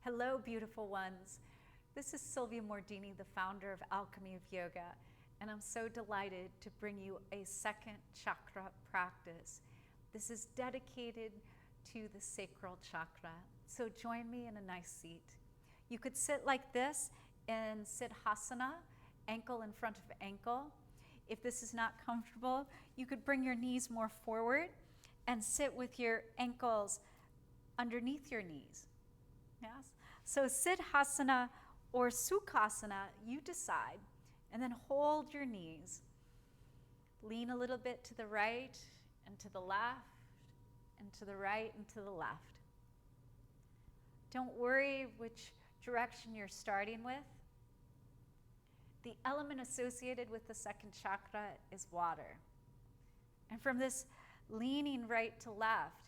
Hello, beautiful ones. This is Sylvia Mordini, the founder of Alchemy of Yoga, and I'm so delighted to bring you a second chakra practice. This is dedicated to the sacral chakra. So join me in a nice seat. You could sit like this in Siddhasana, ankle in front of ankle. If this is not comfortable, you could bring your knees more forward and sit with your ankles underneath your knees. Yes. So Siddhasana or Sukhasana, you decide, and then hold your knees. Lean a little bit to the right and to the left, and to the right and to the left. Don't worry which direction you're starting with. The element associated with the second chakra is water. And from this leaning right to left,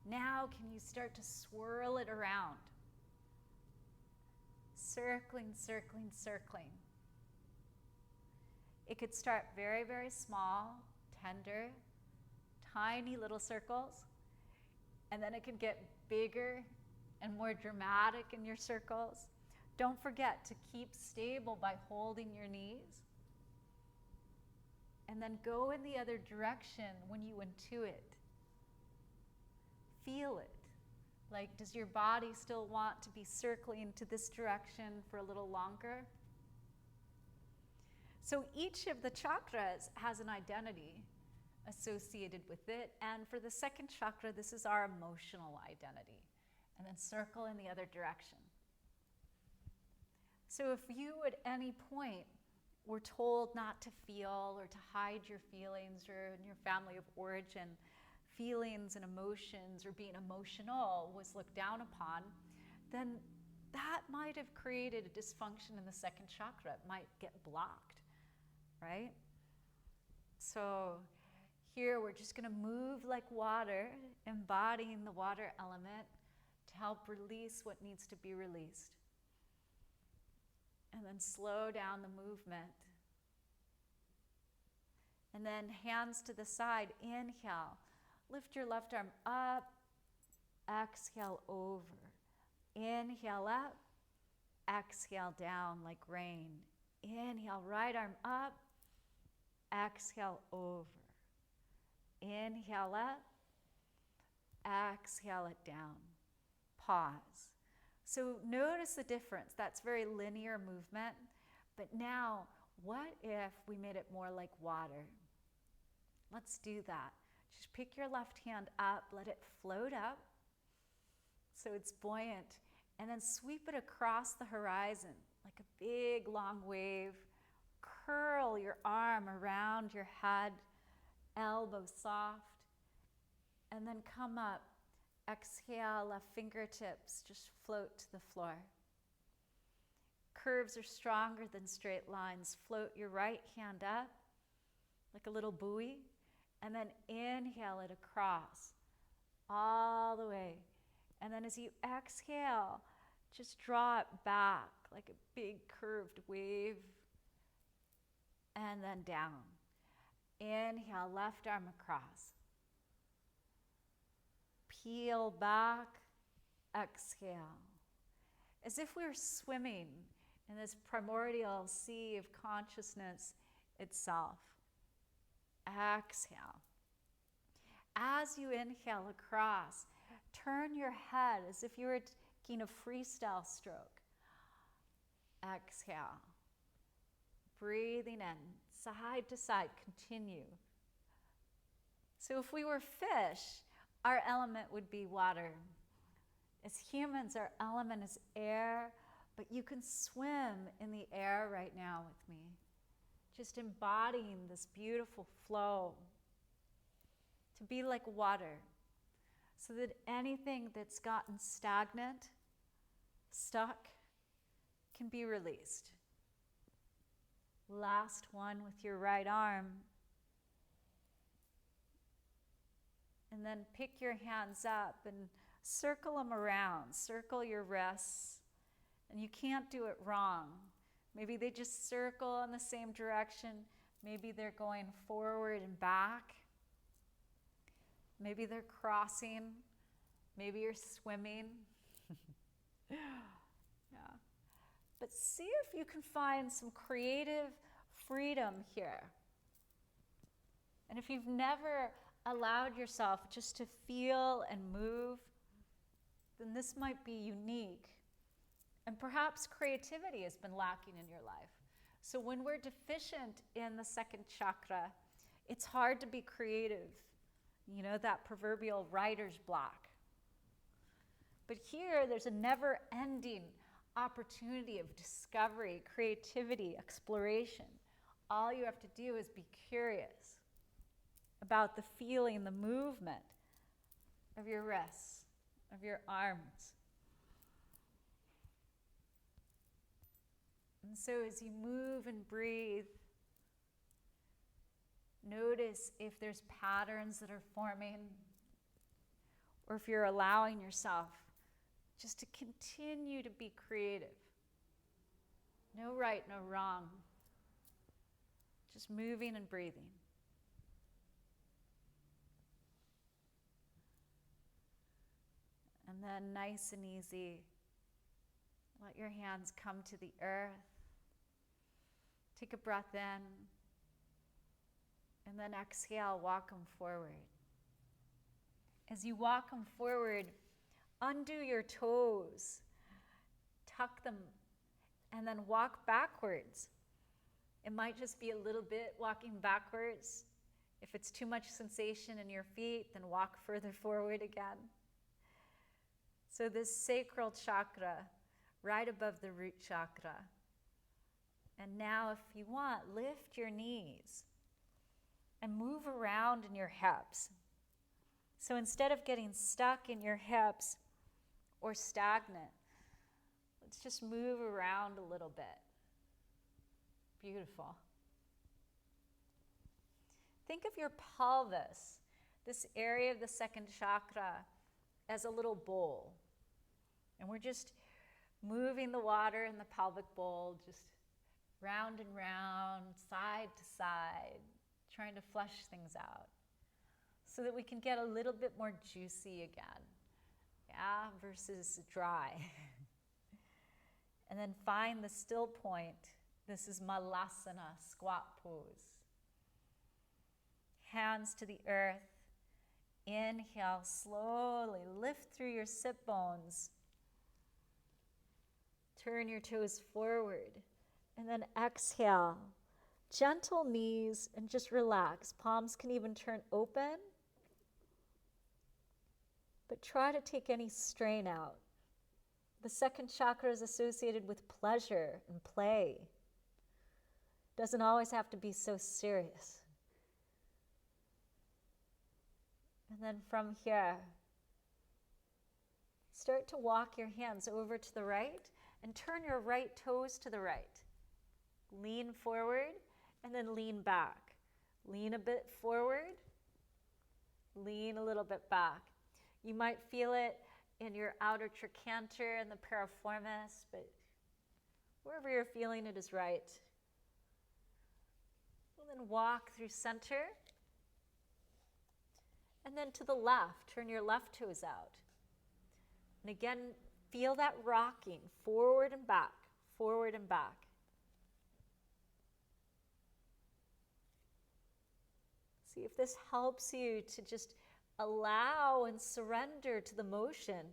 now can you start to swirl it around? Circling, circling, circling. It could start very, very small, tender, tiny little circles, and then it can get bigger and more dramatic in your circles. Don't forget to keep stable by holding your knees. And then go in the other direction when you intuit. Feel it. Like, does your body still want to be circling to this direction for a little longer? So each of the chakras has an identity associated with it. And for the second chakra, this is our emotional identity. And then circle in the other direction. So if you at any point were told not to feel or to hide your feelings, or in your family of origin, feelings and emotions or being emotional was looked down upon, then that might have created a dysfunction in the second chakra. It might get blocked, right? So here we're just going to move like water, embodying the water element to help release what needs to be released. And then slow down the movement. And then hands to the side, inhale. Lift your left arm up, exhale over. Inhale up, exhale down like rain. Inhale, right arm up, exhale over. Inhale up, exhale it down. Pause. So notice the difference. That's very linear movement. But now, what if we made it more like water? Let's do that. Just pick your left hand up, let it float up so it's buoyant, and then sweep it across the horizon like a big long wave. Curl your arm around your head, elbow soft, and then come up. Exhale, left fingertips just float to the floor. Curves are stronger than straight lines. Float your right hand up like a little buoy. And then inhale it across all the way. And then as you exhale, just draw it back like a big curved wave. And then down. Inhale, left arm across. Peel back, exhale. As if we were swimming in this primordial sea of consciousness itself. Exhale. As you inhale across, turn your head as if you were taking a freestyle stroke. Exhale. Breathing in, side to side, continue. So if we were fish, our element would be water. As humans, our element is air, but you can swim in the air right now with me. Just embodying this beautiful flow to be like water, so that anything that's gotten stagnant, stuck, can be released. Last one with your right arm. And then pick your hands up and circle them around. Circle your wrists. And you can't do it wrong. Maybe they just circle in the same direction. Maybe they're going forward and back. Maybe they're crossing. Maybe you're swimming. Yeah. But see if you can find some creative freedom here. And if you've never allowed yourself just to feel and move, then this might be unique. And perhaps creativity has been lacking in your life. So when we're deficient in the second chakra, it's hard to be creative. You know, that proverbial writer's block. But here, there's a never-ending opportunity of discovery, creativity, exploration. All you have to do is be curious about the feeling, the movement of your wrists, of your arms. And so as you move and breathe, notice if there's patterns that are forming, or if you're allowing yourself just to continue to be creative. No right, no wrong. Just moving and breathing. And then nice and easy, let your hands come to the earth. Take a breath in. And then exhale, walk them forward. As you walk them forward, undo your toes. Tuck them and then walk backwards. It might just be a little bit walking backwards. If it's too much sensation in your feet, then walk further forward again. So this sacral chakra, right above the root chakra. And now if you want, lift your knees and move around in your hips. So instead of getting stuck in your hips or stagnant, let's just move around a little bit. Beautiful. Think of your pelvis, this area of the second chakra, as a little bowl. And we're just moving the water in the pelvic bowl, just round and round, side to side, trying to flush things out so that we can get a little bit more juicy again, yeah, versus dry. And then find the still point. This is Malasana, squat pose. Hands to the earth. Inhale, slowly lift through your sit bones. Turn your toes forward. And then exhale. Gentle knees and just relax. Palms can even turn open. But try to take any strain out. The second chakra is associated with pleasure and play. Doesn't always have to be so serious. And then from here, start to walk your hands over to the right and turn your right toes to the right. Lean forward and then lean back. Lean a bit forward, lean a little bit back. You might feel it in your outer trochanter and the piriformis, but wherever you're feeling it is right. And then walk through center. And then to the left, turn your left toes out. And again, feel that rocking, forward and back, forward and back. See if this helps you to just allow and surrender to the motion,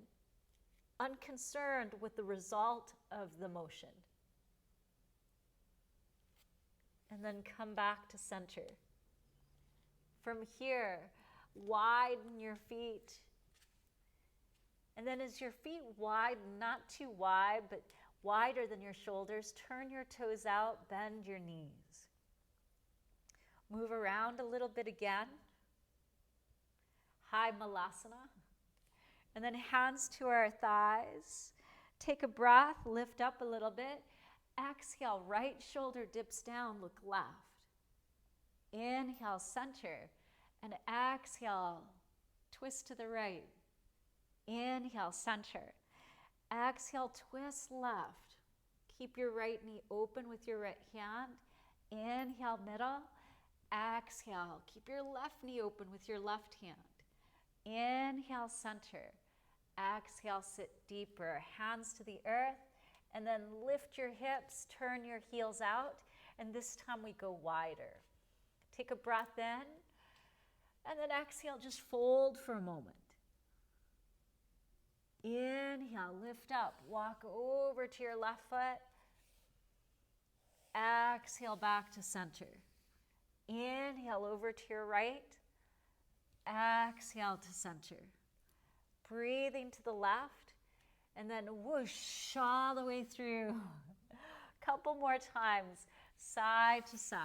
unconcerned with the result of the motion. And then come back to center. From here, widen your feet. And then as your feet widen, not too wide, but wider than your shoulders, turn your toes out, bend your knees. Move around a little bit again. High Malasana. And then hands to our thighs. Take a breath, lift up a little bit. Exhale, right shoulder dips down, look left. Inhale, center. And exhale, twist to the right. Inhale, center. Exhale, twist left. Keep your right knee open with your right hand. Inhale, middle. Exhale, keep your left knee open with your left hand. Inhale, center. Exhale, sit deeper. Hands to the earth. And then lift your hips, turn your heels out, and this time we go wider. Take a breath in, and then exhale, just fold for a moment. Inhale, lift up, walk over to your left foot. Exhale, back to center. Inhale, over to your right. Exhale to center. Breathing to the left, and then whoosh all the way through. Couple more times, side to side.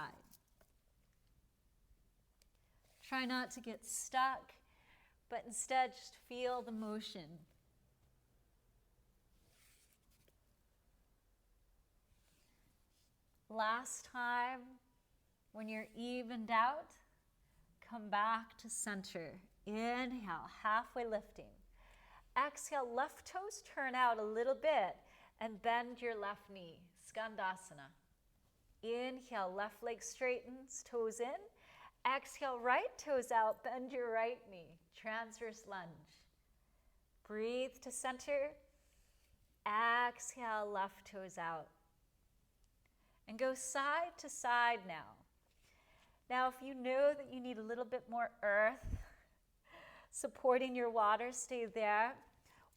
Try not to get stuck, but instead just feel the motion. Last time, when you're evened out, come back to center. Inhale, halfway lifting. Exhale, left toes turn out a little bit and bend your left knee, Skandasana. Inhale, left leg straightens, toes in. Exhale, right toes out, bend your right knee, transverse lunge. Breathe to center. Exhale, left toes out. And go side to side now. Now, if you know that you need a little bit more earth supporting your water, stay there.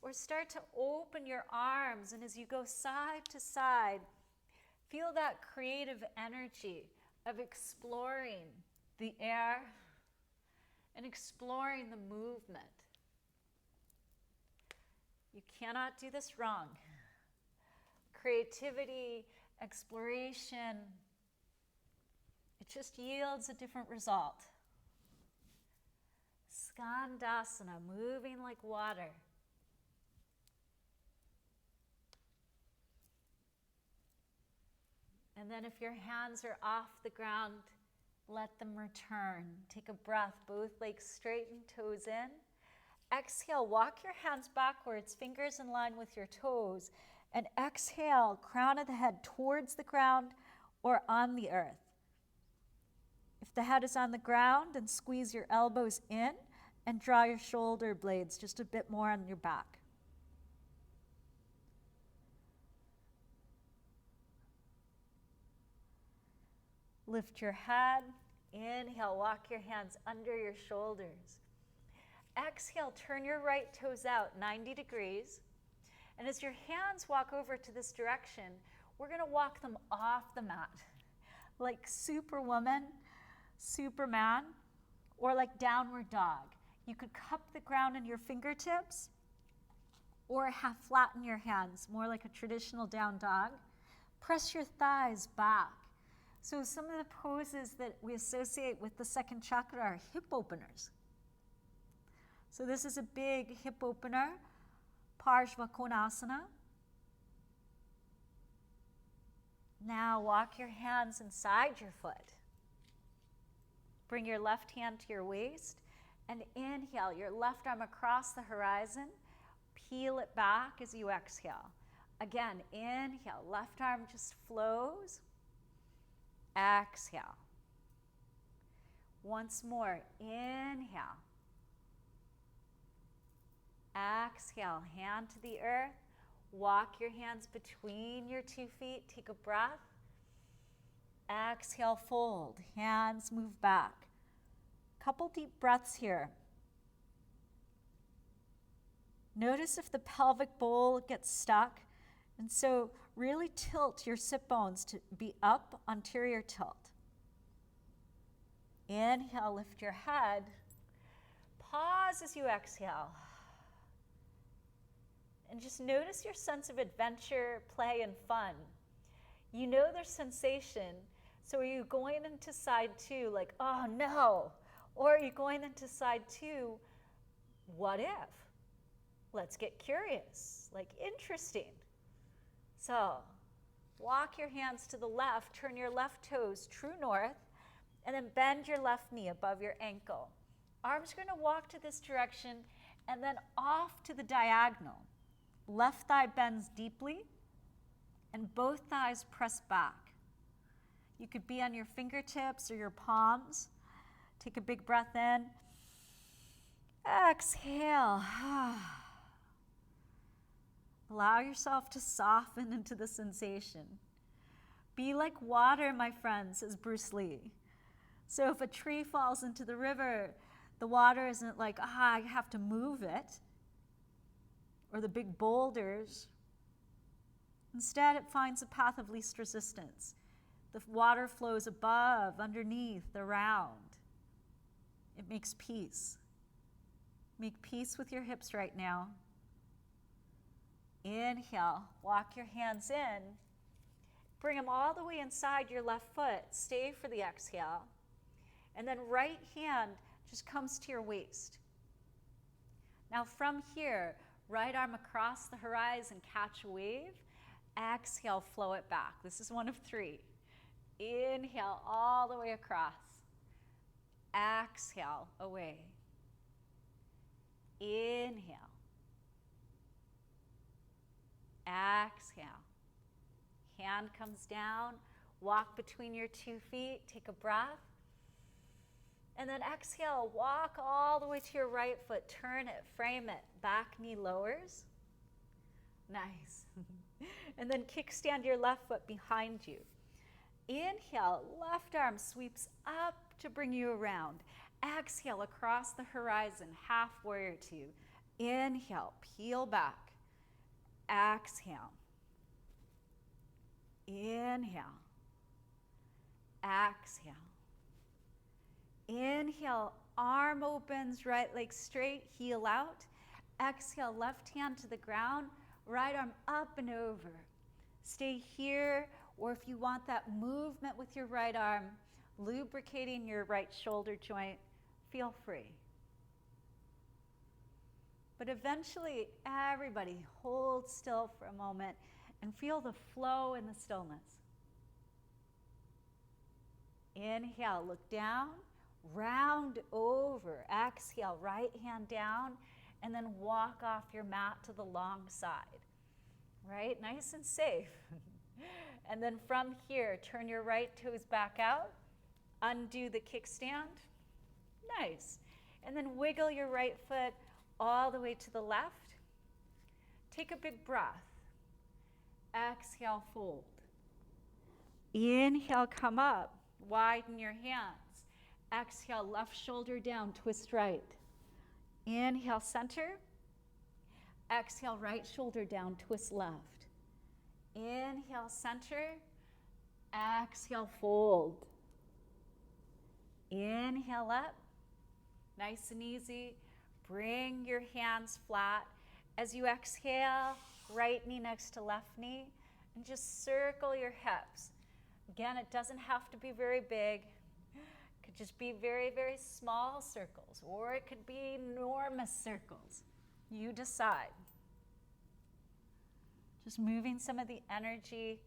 Or start to open your arms, and as you go side to side, feel that creative energy of exploring the air and exploring the movement. You cannot do this wrong. Creativity, exploration, it just yields a different result. Skandasana, moving like water. And then if your hands are off the ground, let them return. Take a breath, both legs straighten, toes in. Exhale, walk your hands backwards, fingers in line with your toes. And exhale, crown of the head towards the ground or on the earth. If the head is on the ground, then squeeze your elbows in and draw your shoulder blades just a bit more on your back. Lift your head. Inhale, walk your hands under your shoulders. Exhale, turn your right toes out 90 degrees. And as your hands walk over to this direction, we're going to walk them off the mat. Like Superwoman, Superman, or like downward dog. You could cup the ground in your fingertips or half flatten your hands, more like a traditional down dog. Press your thighs back. So some of the poses that we associate with the second chakra are hip openers. So this is a big hip opener, Parshva Konasana. Now walk your hands inside your foot. Bring your left hand to your waist and inhale your left arm across the horizon. Peel it back as you exhale. Again, inhale, left arm just flows. Exhale. Once more, inhale. Exhale, hand to the earth. Walk your hands between your 2 feet. Take a breath. Exhale, fold. Hands move back. Couple deep breaths here. Notice if the pelvic bowl gets stuck. And so really tilt your sit bones to be up, anterior tilt. Inhale, lift your head. Pause as you exhale. And just notice your sense of adventure, play, and fun. You know there's sensation, so are you going into side 2 like, oh no? Or are you going into side 2, what if? Let's get curious, like interesting. So, walk your hands to the left, turn your left toes true north, and then bend your left knee above your ankle. Arms are going to walk to this direction and then off to the diagonal. Left thigh bends deeply and both thighs press back. You could be on your fingertips or your palms. Take a big breath in. Exhale. Allow yourself to soften into the sensation. Be like water, my friends, says Bruce Lee. So if a tree falls into the river, the water isn't like, I have to move it, or the big boulders. Instead, it finds a path of least resistance. The water flows above, underneath, around. It makes peace. Make peace with your hips right now. Inhale, walk your hands in. Bring them all the way inside your left foot. Stay for the exhale. And then right hand just comes to your waist. Now from here, right arm across the horizon, catch a wave. Exhale, flow it back. This is one of three. Inhale all the way across. Exhale, away. Inhale. Exhale. Hand comes down. Walk between your 2 feet. Take a breath. And then exhale. Walk all the way to your right foot. Turn it. Frame it. Back knee lowers. Nice. And then kickstand your left foot behind you. Inhale. Left arm sweeps up to bring you around. Exhale across the horizon. Half warrior two. Inhale. Peel back. Exhale. Inhale. Exhale. Inhale, arm opens, right leg straight, heel out. Exhale, left hand to the ground, right arm up and over. Stay here, or if you want that movement with your right arm, lubricating your right shoulder joint, feel free. But eventually, everybody hold still for a moment and feel the flow and the stillness. Inhale, look down, round over. Exhale, right hand down, and then walk off your mat to the long side. Right? Nice and safe. And then from here, turn your right toes back out, undo the kickstand. Nice. And then wiggle your right foot all the way to the left. Take a big breath. Exhale, fold. Inhale, come up. Widen your hands. Exhale, left shoulder down, twist right. Inhale, center. Exhale, right shoulder down, twist left. Inhale, center. Exhale, fold. Inhale up. Nice and easy. Bring your hands flat. As you exhale, right knee next to left knee, and just circle your hips. Again, it doesn't have to be very big. It could just be very, very small circles, or it could be enormous circles. You decide. Just moving some of the energy,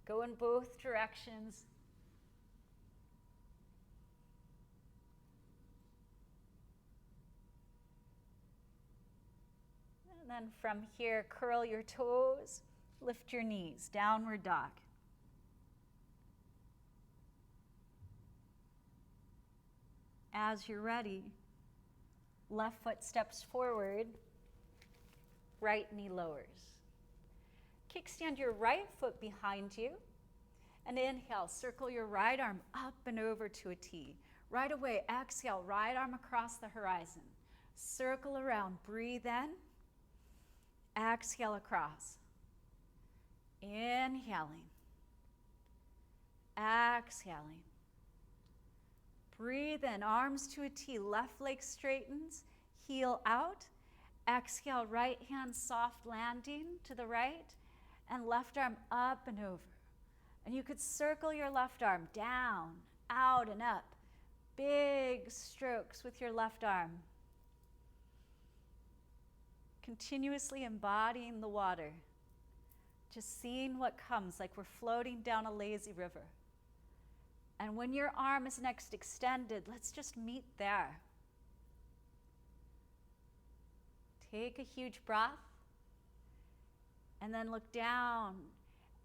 go in both directions. And then from here, curl your toes, lift your knees, downward dog. As you're ready, left foot steps forward, right knee lowers. Kickstand your right foot behind you, and inhale, circle your right arm up and over to a T. Right away, exhale, right arm across the horizon. Circle around, breathe in. Exhale across. Inhaling. Exhaling. Breathe in, arms to a T, left leg straightens, heel out. Exhale, right hand soft landing to the right, and left arm up and over. And you could circle your left arm down, out and up. Big strokes with your left arm. Continuously embodying the water. Just seeing what comes, like we're floating down a lazy river. And when your arm is next extended, let's just meet there. Take a huge breath. And then look down.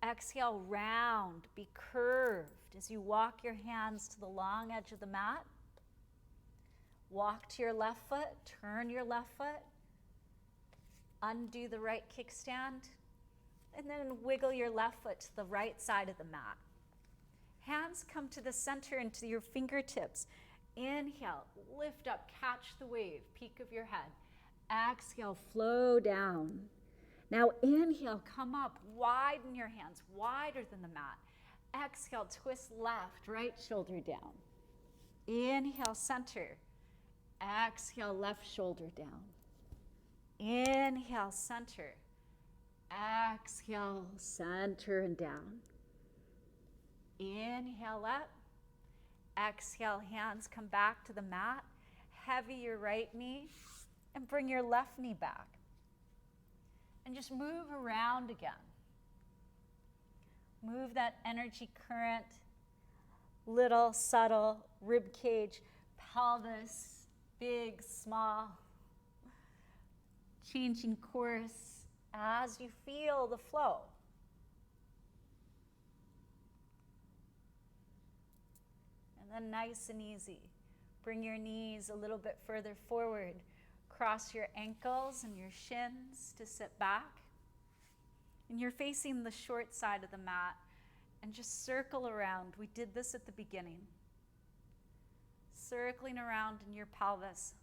Exhale, round, be curved as you walk your hands to the long edge of the mat. Walk to your left foot, turn your left foot. Undo the right kickstand, And then wiggle your left foot to the right side of the mat. Hands come to the center and to your fingertips. Inhale, lift up, catch the wave, peak of your head. Exhale, flow down. Now inhale, come up, widen your hands, wider than the mat. Exhale, twist left, right shoulder down. Inhale, center. Exhale, left shoulder down. Inhale, center. Exhale, center and down. Inhale up. Exhale, hands come back to the mat. Heavy your right knee and bring your left knee back. And just move around again. Move that energy current, little, subtle, rib cage, pelvis, big, small, changing course as you feel the flow. And then nice and easy, bring your knees a little bit further forward. Cross your ankles and your shins to sit back. And you're facing the short side of the mat and just circle around. We did this at the beginning. Circling around in your pelvis.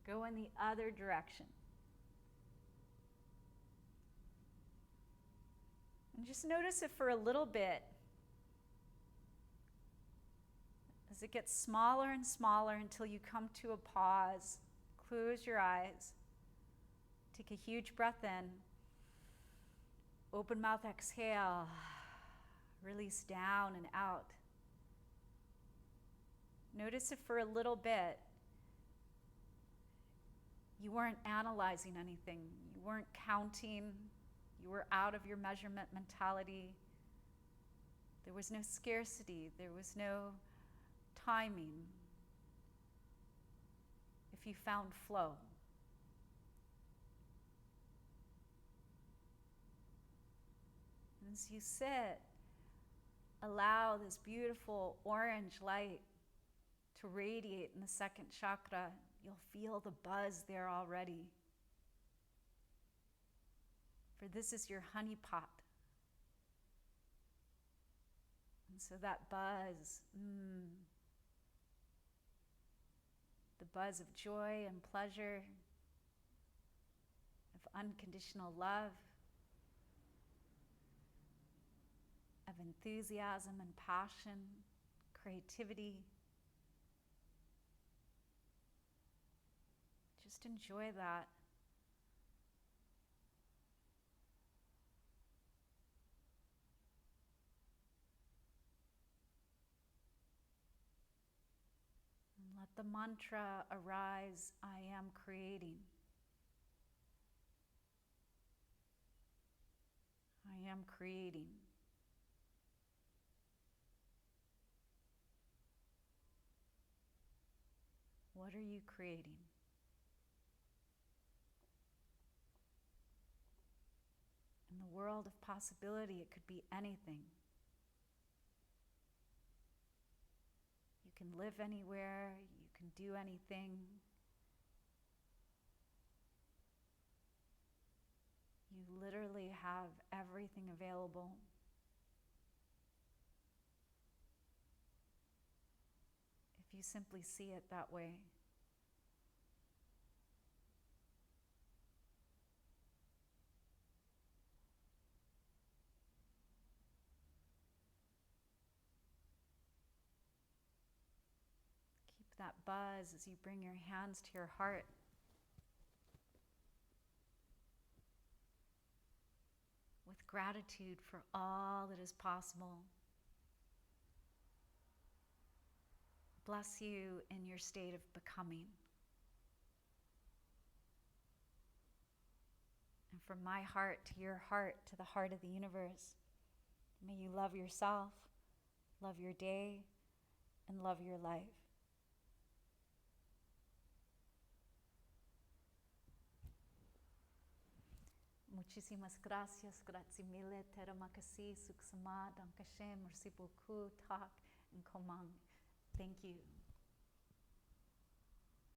Go in the other direction. And just notice it for a little bit as it gets smaller and smaller until you come to a pause. Close your eyes. Take a huge breath in. Open mouth, exhale. Release down and out. Notice it for a little bit. You weren't analyzing anything. You weren't counting. You were out of your measurement mentality. There was no scarcity. There was no timing. If you found flow. And as you sit, allow this beautiful orange light to radiate in the second chakra. You'll feel the buzz there already. For this is your honey pot. And so that buzz, the buzz of joy and pleasure, of unconditional love, of enthusiasm and passion, creativity. Just enjoy that. Let the mantra arise, I am creating. I am creating. What are you creating? In the world of possibility, it could be anything. You can live anywhere, you can do anything. You literally have everything available. If you simply see it that way. Keep that buzz as you bring your hands to your heart. With gratitude for all that is possible. Bless you in your state of becoming. And from my heart to your heart, to the heart of the universe, may you love yourself, love your day, and love your life. Muchísimas gracias, grazie mille, teremakasi, suksama, dankashem, merci beaucoup, tak, and komang. Thank you.